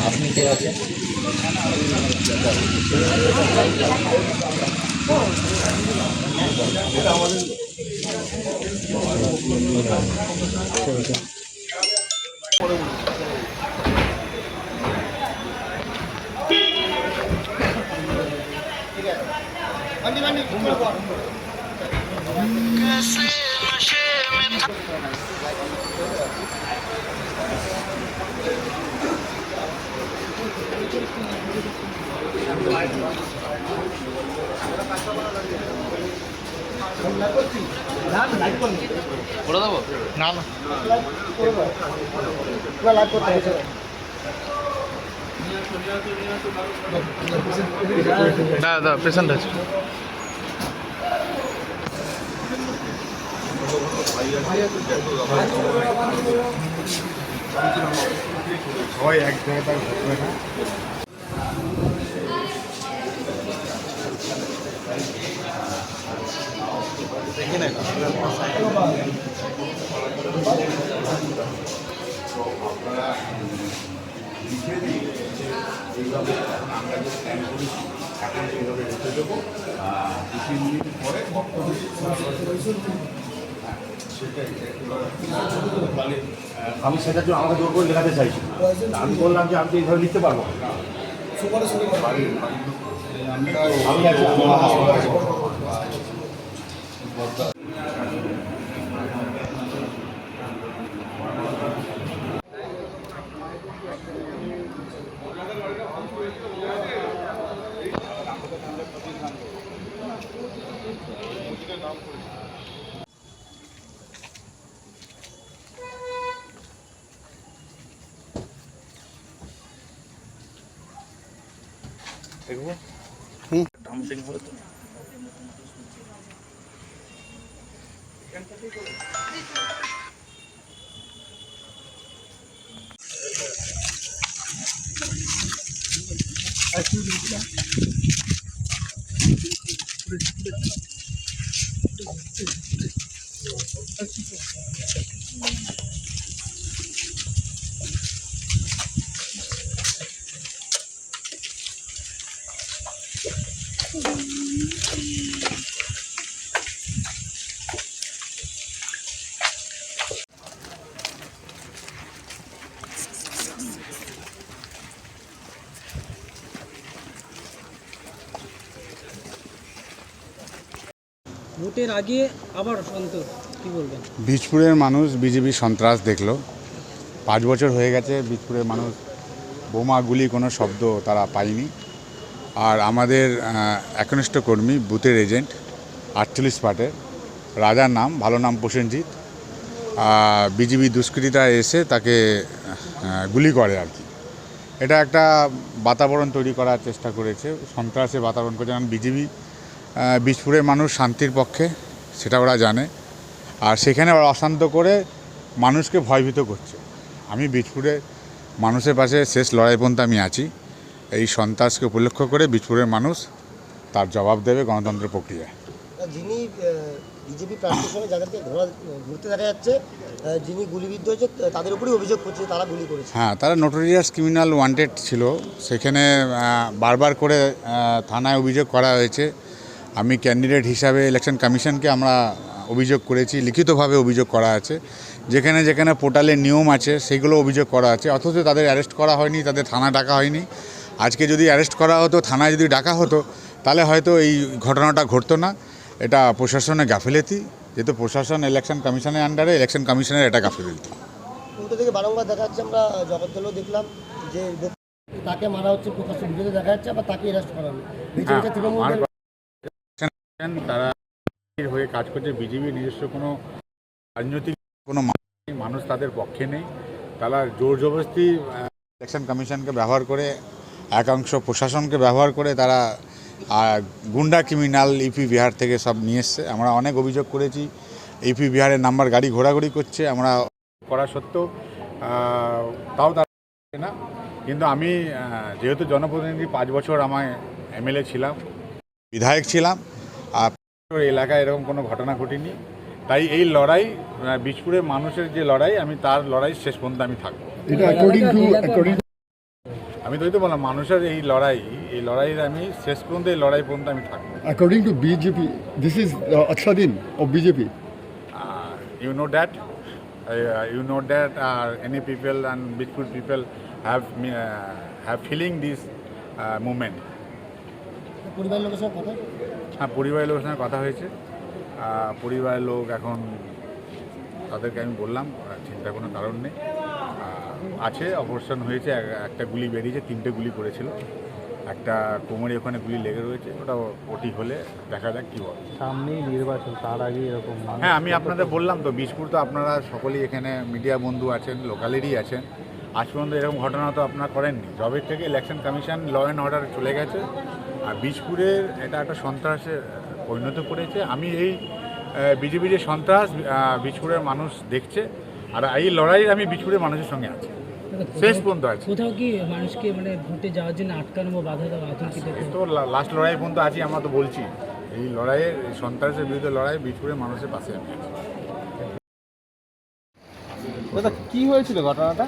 আপনি কে আছেন? করে দেবো না না দাদা পেশেন্ট আছে। সবাই এক জায়গায় ঘটনা এইভাবে আমরা যে প্ল্যান করেছি এখন সেইভাবে রেখে দেবো। 2-3 দিন পরে সেটাই মানে আমি সেটার জন্য আমাকে জোর করে লেখাতে চাইছি। আমি বললাম যে আমি তো এইভাবে লিখতে পারবো না। দেখবো ডাম্পিং হলো তো ভোটের আগে আবার সন্তোষ কী বলবেন? বীজপুরের মানুষ বিজেপি সন্ত্রাস দেখলো। 5 বছর হয়ে গেছে বীজপুরের মানুষ বোমা গুলি কোনো শব্দ তারা পায়নি। আর আমাদের একনিষ্ঠ কর্মী বুথের এজেন্ট 48 পার্টের রাজার নাম ভালো নাম প্রসেনজিৎ, বিজেপি দুষ্কৃতীরা এসে তাকে গুলি করে আর কি। এটা একটা বাতাবরণ তৈরি করার চেষ্টা করেছে, সন্ত্রাসের বাতাবরণ করেছে। কারণ বিজেপি বীজপুরের মানুষ শান্তির পক্ষে, সেটা ওরা জানে। আর সেখানে ওরা অশান্ত করে মানুষকে ভয়ভীত করছে। আমি বীজপুরের মানুষের পাশে শেষ লড়াই পর্যন্ত আমি আছি। এই সন্ত্রাসকে উপলক্ষ করে বীজপুরের মানুষ তার জবাব দেবে গণতন্ত্র প্রক্রিয়ায়। যিনি বিজেপি প্রার্থীর সঙ্গে যাদেরকে ঘুরতে দেখা যাচ্ছে, যিনি গুলিবিদ্ধ হয়েছে তাদের উপরেই অভিযোগ করছে তারা গুলি করেছে। হ্যাঁ, তারা নোটোরিয়াস ক্রিমিনাল ওয়ান্টেড ছিল। সেখানে বারবার করে থানায় অভিযোগ করা হয়েছে। আমি ক্যান্ডিডেট হিসাবে ইলেকশন কমিশনকে আমরা অভিযোগ করেছি, লিখিতভাবে অভিযোগ করা আছে। যেখানে যেখানে পোর্টালের নিয়ম আছে সেগুলো অভিযোগ করা আছে, অথচ তাদের অ্যারেস্ট করা হয়নি, তাদের থানা ডাকা হয়নি। আজকে যদি অ্যারেস্ট করা হতো, থানায় যদি ডাকা হতো, তাহলে হয়তো এই ঘটনাটা ঘটতো না। এটা প্রশাসনের গাফিলতি, যেহেতু প্রশাসন ইলেকশন কমিশনের আন্ডারে, ইলেকশন কমিশনের এটা গাফিলতি। উল্টো থেকে বারংবার দেখা যাচ্ছে, আমরা জগদ্দলেও দেখলাম যে তাকে মারা হচ্ছে, প্রকাশ্য ভিডিওতে দেখা যাচ্ছে, আবার তাকে অ্যারেস্ট করা হলো। তারা হয়ে কাজ করছে। বিজেপি নিজস্ব কোনো রাজনৈতিক কোনো মানুষ তাদের পক্ষে নেই। তারা জোর জবরদস্তি ইলেকশন কমিশনকে ব্যবহার করে, একাংশ প্রশাসনকে ব্যবহার করে তারা গুন্ডা ক্রিমিনাল ইপি বিহার থেকে সব নিয়ে এসছে। আমরা অনেক অভিযোগ করেছি, ইপি বিহারের নাম্বার গাড়ি ঘোরাঘুরি করছে। আমরা করা সত্ত্বেও তাও তারা না। কিন্তু আমি যেহেতু জনপ্রতিনিধি, 5 বছর আমায় এমএলএ ছিলাম, বিধায়ক ছিলাম, আর এলাকায় এরকম কোনো ঘটনা ঘটেনি, তাই এই লড়াই বীজপুরের মানুষের যে লড়াই, আমি তার লড়াই শেষ পর্যন্ত আমি থাকবো। আমি তো বললাম মানুষের এই লড়াইয়ের আমি শেষ পর্যন্ত এই লড়াই পর্যন্ত আমি থাকবো। According to BJP, this is Acha Din of BJP. You know that any people and Bijpur people have feeling this movement. পরিবারের লোকের সঙ্গে কথা হ্যাঁ, পরিবারের লোকের সঙ্গে কথা হয়েছে। পরিবারের লোক এখন তাদেরকে আমি বললাম চিন্তার কোনো কারণ নেই, আছে অপারেশন হয়েছে, একটা গুলি বেরিয়েছে, 3টে গুলি করেছিল, একটা কোমরে ওখানে গুলি লেগে রয়েছে, ওটা ওটি হলে দেখা যাক কী বলে। সামনেই নির্বাচন, তার আগে এরকম হ্যাঁ, আমি আপনাদের বললাম তো, বীজপুর তো আপনারা সকলেই এখানে মিডিয়া বন্ধু আছেন, লোকালেরই আছেন, আজ পর্যন্ত এরকম ঘটনা তো আপনারা করেননি। জবের থেকে election commission law and order চলে গেছে, আর বীজপুরের এটা একটা সন্ত্রাসে পরিণত করেছে। আমি এই বিজেপি যে সন্ত্রাস বীজপুরের মানুষ দেখছে, আর এই লড়াই আমি বীজপুরের মানুষের সঙ্গে আছি, শেষ পর্যন্ত আছে। কোথাও কি মানুষকে মানে ভোটে যাওয়ার জন্য আটকানো বা বাধা দেওয়া আতঙ্কিত? তো লাস্ট লড়াই পর্যন্ত আছি, আমরা তো বলছি এই লড়াইয়ের, এই সন্ত্রাসের বিরুদ্ধে লড়াই, বীজপুরের মানুষের পাশে আমি আছি। দাদা কি হয়েছিল ঘটনাটা?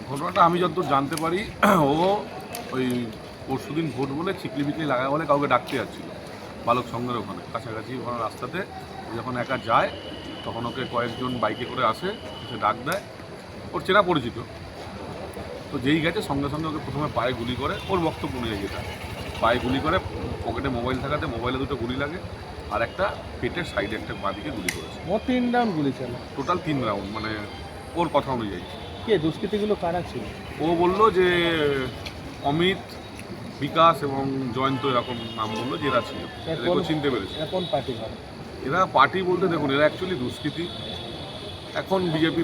ঘটনাটা আমি যতদূর জানতে পারি, ও ওই পরশুদিন ভোট বলে চিকলি বিকলি লাগা বলে কাউকে ডাকতে যাচ্ছিল বালক সংঘের ওখানে কাছাকাছি, ওখানে রাস্তাতে ও যখন একা যায় তখন ওকে কয়েকজন বাইকে করে আসে, এসে ডাক দেয়, ওর চেনা পরিচিত। তো যেই গেছে সঙ্গে সঙ্গে ওকে প্রথমে পায়ে গুলি করে, ওর বক্তব্য অনুযায়ী যেটা, পায়ে গুলি করে, পকেটে মোবাইল থাকাতে মোবাইলে 2টো গুলি লাগে, আর একটা পেটের সাইডে একটা বাঁদিকে গুলি করেছে। ও 3 রাউন্ড গুলি ছিল। টোটাল 3 রাউন্ড, মানে ওর কথা অনুযায়ী। কে দুষ্কৃতীগুলো কারা ছিল? ও বলল যে অমিত, বিকাশ এবং জয়ন্ত, এরকম নাম বললো, যে এরা ছিল, এদেরকে চিনতে পেরেছে। এরা কোন পার্টি করে? এরা পার্টি বলতে দেখুন, এরা অ্যাকচুয়ালি দুষ্কৃতী। এখন বিজেপি